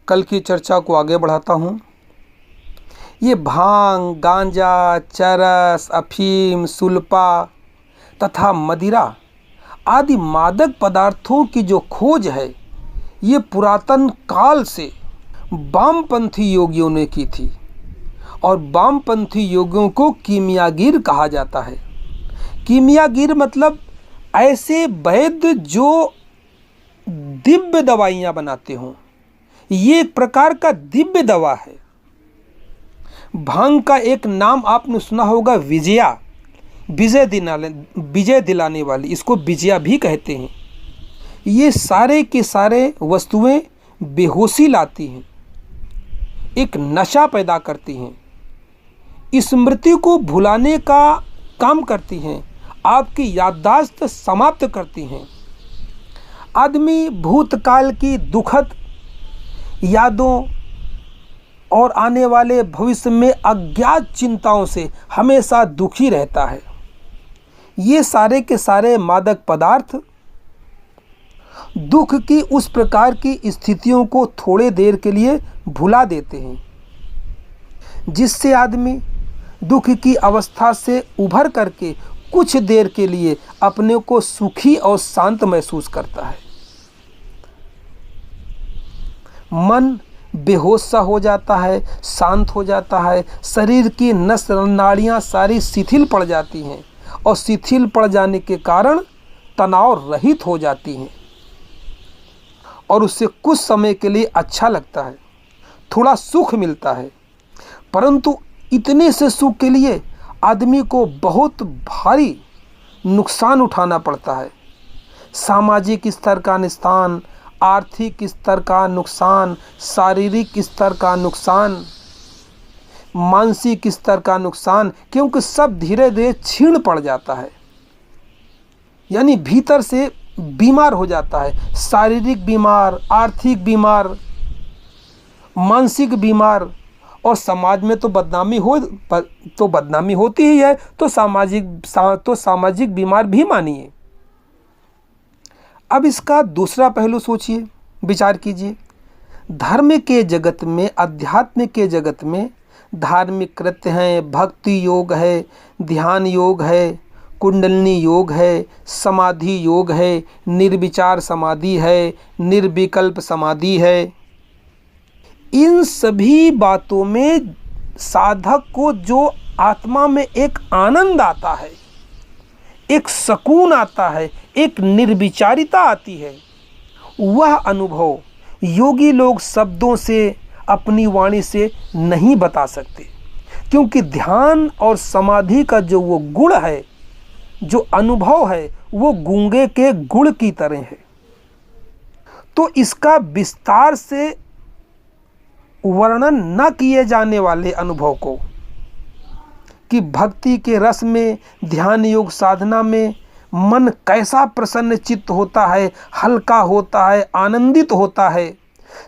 कल की चर्चा को आगे बढ़ाता हूँ। ये भांग, गांजा, चरस, अफीम, सुल्पा तथा मदिरा आदि मादक पदार्थों की जो खोज है, ये पुरातन काल से वामपंथी योगियों ने की थी और वामपंथी योगियों को कीमियागीर कहा जाता है। कीमियागीर मतलब ऐसे वैद्य जो दिव्य दवाइयाँ बनाते हों। ये एक प्रकार का दिव्य दवा है। भांग का एक नाम आपने सुना होगा, विजया, विजय दिलाने वाली, इसको विजया भी कहते हैं। ये सारे के सारे वस्तुएं बेहोशी लाती हैं, एक नशा पैदा करती हैं, स्मृति को भुलाने का काम करती हैं, आपकी याददाश्त समाप्त करती हैं। आदमी भूतकाल की दुखद यादों और आने वाले भविष्य में अज्ञात चिंताओं से हमेशा दुखी रहता है। ये सारे के सारे मादक पदार्थ दुख की उस प्रकार की स्थितियों को थोड़े देर के लिए भुला देते हैं, जिससे आदमी दुख की अवस्था से उभर करके कुछ देर के लिए अपने को सुखी और शांत महसूस करता है। मन बेहोश सा हो जाता है, शांत हो जाता है, शरीर की नस नाड़ियाँ सारी शिथिल पड़ जाती हैं और शिथिल पड़ जाने के कारण तनाव रहित हो जाती हैं और उससे कुछ समय के लिए अच्छा लगता है, थोड़ा सुख मिलता है। परंतु इतने से सुख के लिए आदमी को बहुत भारी नुकसान उठाना पड़ता है। सामाजिक स्तर का नुकसान, आर्थिक स्तर का नुकसान, शारीरिक स्तर का नुकसान, मानसिक स्तर का नुकसान, क्योंकि सब धीरे धीरे क्षीण पड़ जाता है, यानी भीतर से बीमार हो जाता है। शारीरिक बीमार, आर्थिक बीमार, मानसिक बीमार, और समाज में तो बदनामी होती ही है, तो सामाजिक बीमार भी मानिए। अब इसका दूसरा पहलू सोचिए, विचार कीजिए। धर्म के जगत में, अध्यात्म के जगत में धार्मिक कृत्य हैं, भक्ति योग है, ध्यान योग है, कुंडलिनी योग है, समाधि योग है, निर्विचार समाधि है, निर्विकल्प समाधि है। इन सभी बातों में साधक को जो आत्मा में एक आनंद आता है, एक सुकून आता है, एक निर्विचारिता आती है, वह अनुभव योगी लोग शब्दों से, अपनी वाणी से नहीं बता सकते, क्योंकि ध्यान और समाधि का जो वो गुण है, जो अनुभव है, वो गूंगे के गुड़ की तरह है। तो इसका विस्तार से वर्णन न किए जाने वाले अनुभव को, कि भक्ति के रस में, ध्यान योग साधना में मन कैसा प्रसन्न चित्त होता है, हल्का होता है, आनंदित होता है,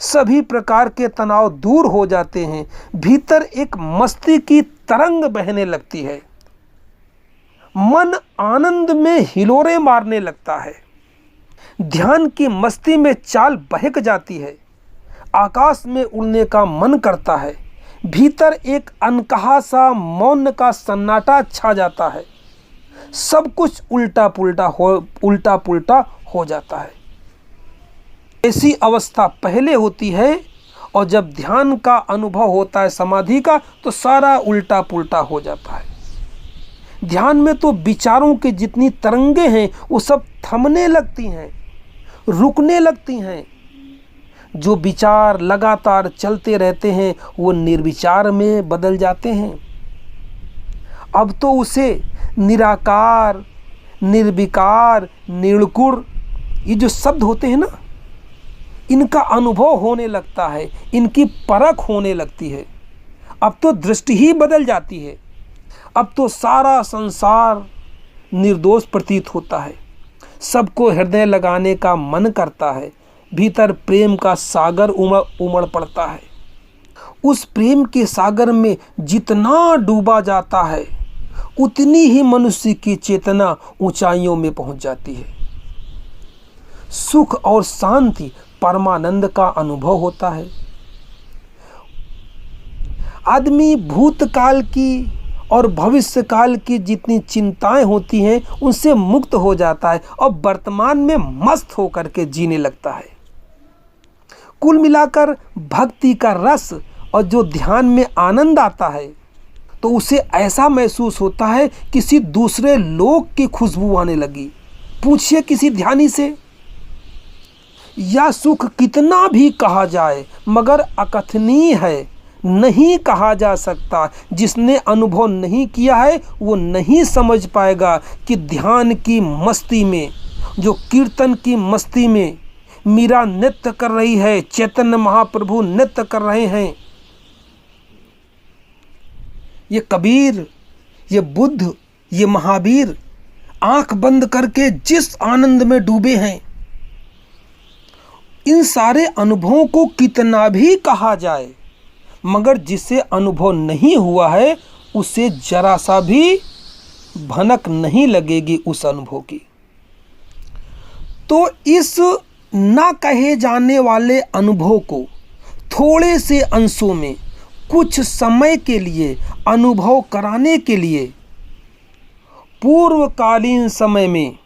सभी प्रकार के तनाव दूर हो जाते हैं, भीतर एक मस्ती की तरंग बहने लगती है, मन आनंद में हिलोरे मारने लगता है, ध्यान की मस्ती में चाल बहक जाती है, आकाश में उड़ने का मन करता है, भीतर एक अनकहा सा मौन का सन्नाटा छा जाता है, सब कुछ उल्टा पुल्टा हो जाता है। ऐसी अवस्था पहले होती है, और जब ध्यान का अनुभव होता है, समाधि का, तो सारा उल्टा पुल्टा हो जाता है। ध्यान में तो विचारों के जितनी तरंगे हैं वो सब थमने लगती हैं, रुकने लगती हैं। जो विचार लगातार चलते रहते हैं वो निर्विचार में बदल जाते हैं। अब तो उसे निराकार, निर्विकार, निर्गुण, ये जो शब्द होते हैं ना, इनका अनुभव होने लगता है, इनकी परख होने लगती है। अब तो दृष्टि ही बदल जाती है। अब तो सारा संसार निर्दोष प्रतीत होता है, सबको हृदय लगाने का मन करता है, भीतर प्रेम का सागर उमड़ पड़ता है। उस प्रेम के सागर में जितना डूबा जाता है, उतनी ही मनुष्य की चेतना ऊंचाइयों में पहुंच जाती है। सुख और शांति, परमानंद का अनुभव होता है। आदमी भूतकाल की और भविष्यकाल की जितनी चिंताएं होती हैं उनसे मुक्त हो जाता है और वर्तमान में मस्त होकर के जीने लगता है। कुल मिलाकर भक्ति का रस और जो ध्यान में आनंद आता है तो उसे ऐसा महसूस होता है किसी दूसरे लोक की खुशबू आने लगी। पूछिए किसी ध्यानी से, यह सुख कितना भी कहा जाए मगर अकथनीय है, नहीं कहा जा सकता। जिसने अनुभव नहीं किया है वो नहीं समझ पाएगा कि ध्यान की मस्ती में, जो कीर्तन की मस्ती में मीरा नृत्य कर रही है, चैतन्य महाप्रभु नृत्य कर रहे हैं, ये कबीर, ये बुद्ध, ये महावीर आंख बंद करके जिस आनंद में डूबे हैं, इन सारे अनुभवों को कितना भी कहा जाए मगर जिसे अनुभव नहीं हुआ है उसे जरा सा भी भनक नहीं लगेगी उस अनुभव की। तो इस ना कहे जाने वाले अनुभव को थोड़े से अंशों में कुछ समय के लिए अनुभव कराने के लिए पूर्वकालीन समय में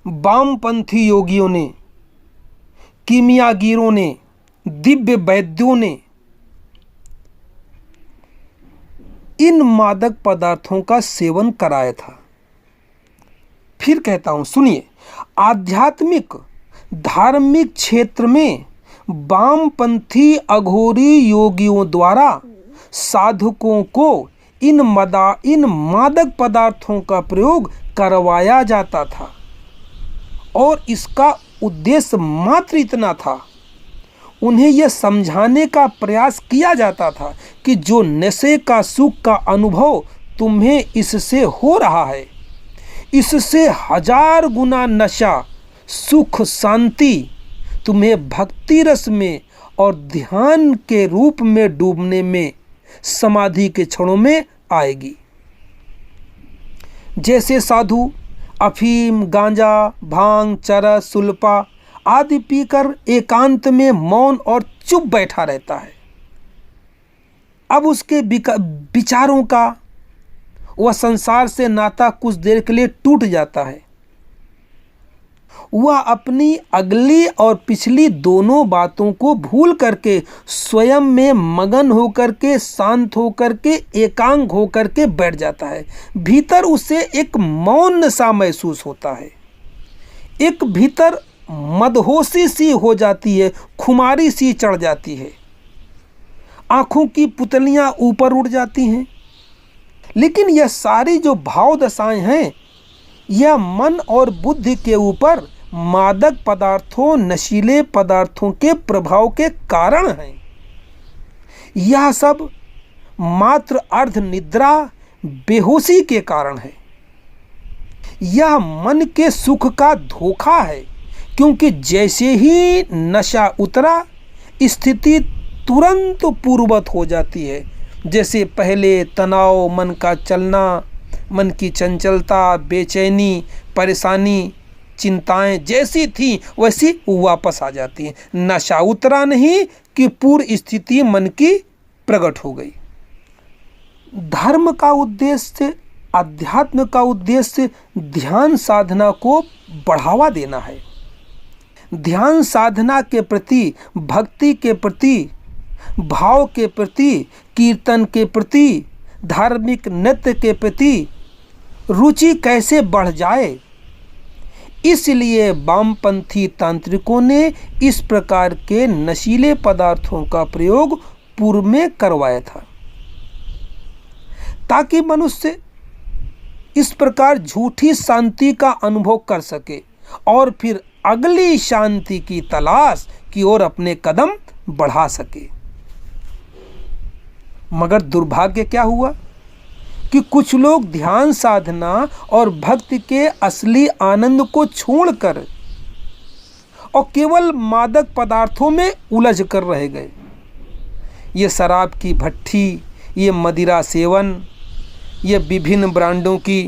वामपंथी योगियों ने, कीमियागीरों ने, दिव्य वैद्यों ने इन मादक पदार्थों का सेवन कराया था। फिर कहता हूं, सुनिए, आध्यात्मिक धार्मिक क्षेत्र में वामपंथी अघोरी योगियों द्वारा साधकों को इन मादक पदार्थों का प्रयोग करवाया जाता था और इसका उद्देश्य मात्र इतना था, उन्हें यह समझाने का प्रयास किया जाता था कि जो नशे का सुख का अनुभव तुम्हें इससे हो रहा है, इससे 1000 गुना नशा सुख शांति तुम्हें भक्ति रस में और ध्यान के रूप में डूबने में समाधि के क्षणों में आएगी। जैसे साधु अफीम, गांजा, भांग, चरस, सुल्फा आदि पीकर एकांत में मौन और चुप बैठा रहता है, अब उसके विचारों का वह संसार से नाता कुछ देर के लिए टूट जाता है। वह अपनी अगली और पिछली दोनों बातों को भूल करके स्वयं में मगन होकर के, शांत होकर के, एकांग होकर के बैठ जाता है। भीतर उसे एक मौन सा महसूस होता है, एक भीतर मदहोशी सी हो जाती है, खुमारी सी चढ़ जाती है, आंखों की पुतलियां ऊपर उड़ जाती हैं। लेकिन यह सारी जो भाव दशाएं हैं, यह मन और बुद्धि के ऊपर मादक पदार्थों, नशीले पदार्थों के प्रभाव के कारण हैं। यह सब मात्र अर्ध निद्रा, बेहोशी के कारण है। यह मन के सुख का धोखा है, क्योंकि जैसे ही नशा उतरा स्थिति तुरंत पूर्ववत हो जाती है। जैसे पहले तनाव, मन का चलना, मन की चंचलता, बेचैनी, परेशानी, चिंताएं जैसी थी वैसी वापस आ जाती हैं। नशा उतरा नहीं कि पूर्व स्थिति मन की प्रकट हो गई। धर्म का उद्देश्य, अध्यात्म का उद्देश्य ध्यान साधना को बढ़ावा देना है। ध्यान साधना के प्रति, भक्ति के प्रति, भाव के प्रति, कीर्तन के प्रति, धार्मिक नृत्य के प्रति रुचि कैसे बढ़ जाए, इसलिए वामपंथी तांत्रिकों ने इस प्रकार के नशीले पदार्थों का प्रयोग पूर्व में करवाया था, ताकि मनुष्य इस प्रकार झूठी शांति का अनुभव कर सके और फिर अगली शांति की तलाश की ओर अपने कदम बढ़ा सके। मगर दुर्भाग्य क्या हुआ कि कुछ लोग ध्यान साधना और भक्ति के असली आनंद को छोड़कर और केवल मादक पदार्थों में उलझ कर रह गए। ये शराब की भट्ठी, ये मदिरा सेवन, ये विभिन्न ब्रांडों की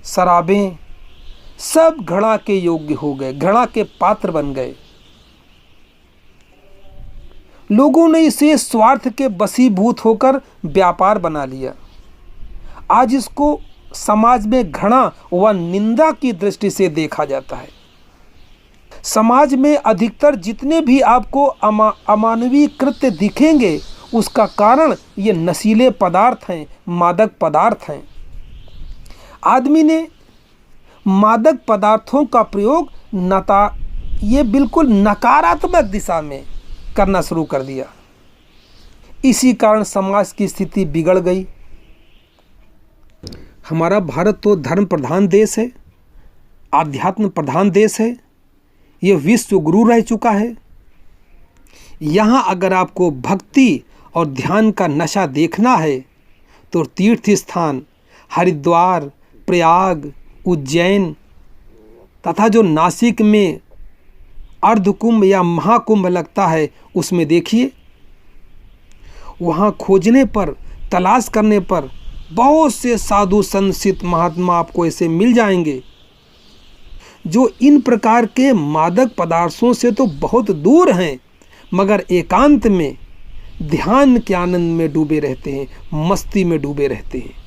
शराबें सब घृणा के योग्य हो गए, घृणा के पात्र बन गए। लोगों ने इसे स्वार्थ के वशीभूत होकर व्यापार बना लिया। आज इसको समाज में घृणा व निंदा की दृष्टि से देखा जाता है। समाज में अधिकतर जितने भी आपको अमानवीय कृत्य दिखेंगे, उसका कारण ये नशीले पदार्थ हैं, मादक पदार्थ हैं। आदमी ने मादक पदार्थों का प्रयोग ये बिल्कुल नकारात्मक दिशा में करना शुरू कर दिया। इसी कारण समाज की स्थिति बिगड़ गई। हमारा भारत तो धर्म प्रधान देश है, आध्यात्म प्रधान देश है, ये विश्व गुरु रह चुका है। यहाँ अगर आपको भक्ति और ध्यान का नशा देखना है तो तीर्थ स्थान हरिद्वार, प्रयाग, उज्जैन तथा जो नासिक में अर्धकुंभ या महाकुंभ लगता है उसमें देखिए। वहाँ खोजने पर, तलाश करने पर बहुत से साधु संत महात्मा आपको ऐसे मिल जाएंगे जो इन प्रकार के मादक पदार्थों से तो बहुत दूर हैं, मगर एकांत में ध्यान के आनंद में डूबे रहते हैं, मस्ती में डूबे रहते हैं।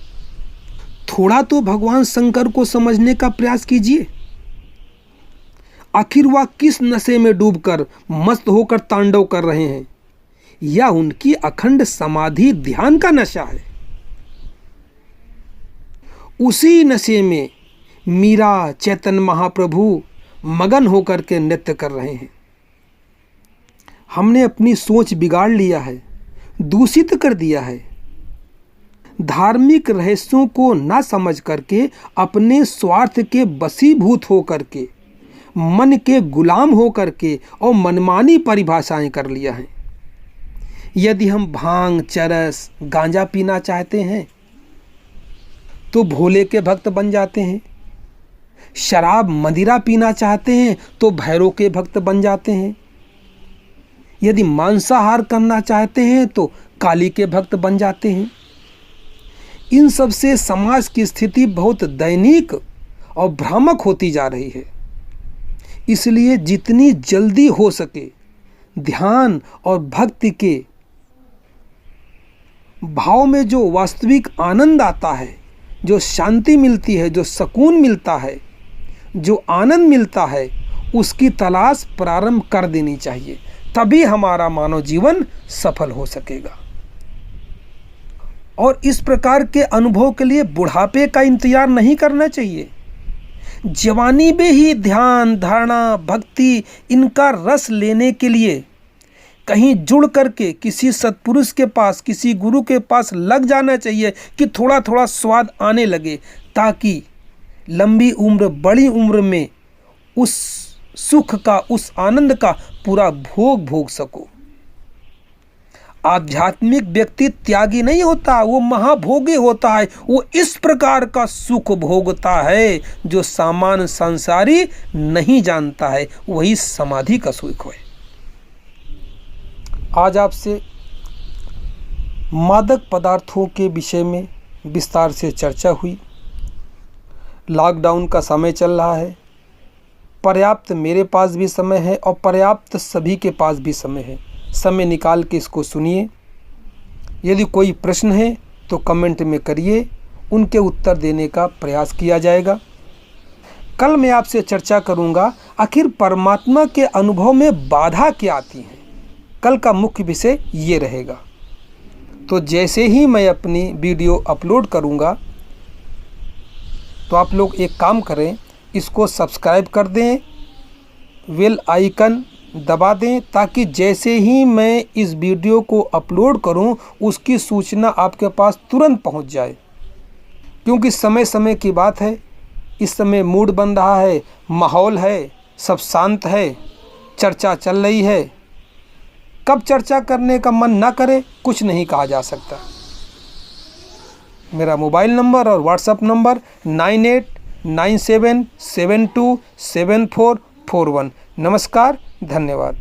थोड़ा तो भगवान शंकर को समझने का प्रयास कीजिए। आखिर वह किस नशे में डूबकर मस्त होकर तांडव कर रहे हैं? या उनकी अखंड समाधि ध्यान का नशा है? उसी नशे में मीरा, चैतन्य महाप्रभु मगन होकर के नृत्य कर रहे हैं। हमने अपनी सोच बिगाड़ लिया है, दूषित कर दिया है। धार्मिक रहस्यों को ना समझ करके अपने स्वार्थ के वशीभूत हो करके, मन के गुलाम हो करके और मनमानी परिभाषाएं कर लिया है। यदि हम भांग, चरस, गांजा पीना चाहते हैं तो भोले के भक्त बन जाते हैं। शराब, मदिरा पीना चाहते हैं तो भैरव के भक्त बन जाते हैं। यदि मांसाहार करना चाहते हैं तो काली के भक्त बन जाते हैं। इन सब से समाज की स्थिति बहुत दैनिक और भ्रामक होती जा रही है। इसलिए जितनी जल्दी हो सके ध्यान और भक्ति के भाव में जो वास्तविक आनंद आता है, जो शांति मिलती है, जो सुकून मिलता है, जो आनंद मिलता है, उसकी तलाश प्रारंभ कर देनी चाहिए। तभी हमारा मानव जीवन सफल हो सकेगा। और इस प्रकार के अनुभव के लिए बुढ़ापे का इंतजार नहीं करना चाहिए। जवानी में ही ध्यान, धारणा, भक्ति इनका रस लेने के लिए कहीं जुड़ करके किसी सत्पुरुष के पास, किसी गुरु के पास लग जाना चाहिए कि थोड़ा थोड़ा स्वाद आने लगे, ताकि लंबी उम्र, बड़ी उम्र में उस सुख का, उस आनंद का पूरा भोग सको। आध्यात्मिक व्यक्ति त्यागी नहीं होता, वो महाभोगी होता है। वो इस प्रकार का सुख भोगता है जो सामान्य संसारी नहीं जानता है। वही समाधि का सुख है। आज आपसे मादक पदार्थों के विषय में विस्तार से चर्चा हुई। लॉकडाउन का समय चल रहा है, पर्याप्त मेरे पास भी समय है और पर्याप्त सभी के पास भी समय है। समय निकाल के इसको सुनिए। यदि कोई प्रश्न है तो कमेंट में करिए, उनके उत्तर देने का प्रयास किया जाएगा। कल मैं आपसे चर्चा करूंगा आखिर परमात्मा के अनुभव में बाधा क्या आती है। कल का मुख्य विषय ये रहेगा। तो जैसे ही मैं अपनी वीडियो अपलोड करूंगा तो आप लोग एक काम करें, इसको सब्सक्राइब कर दें, बेल आइकन दबा दें, ताकि जैसे ही मैं इस वीडियो को अपलोड करूं उसकी सूचना आपके पास तुरंत पहुंच जाए। क्योंकि समय समय की बात है, इस समय मूड बन रहा है, माहौल है, सब शांत है, चर्चा चल रही है। कब चर्चा करने का मन ना करे कुछ नहीं कहा जा सकता। मेरा मोबाइल नंबर और व्हाट्सएप नंबर 9897727441। नमस्कार, धन्यवाद।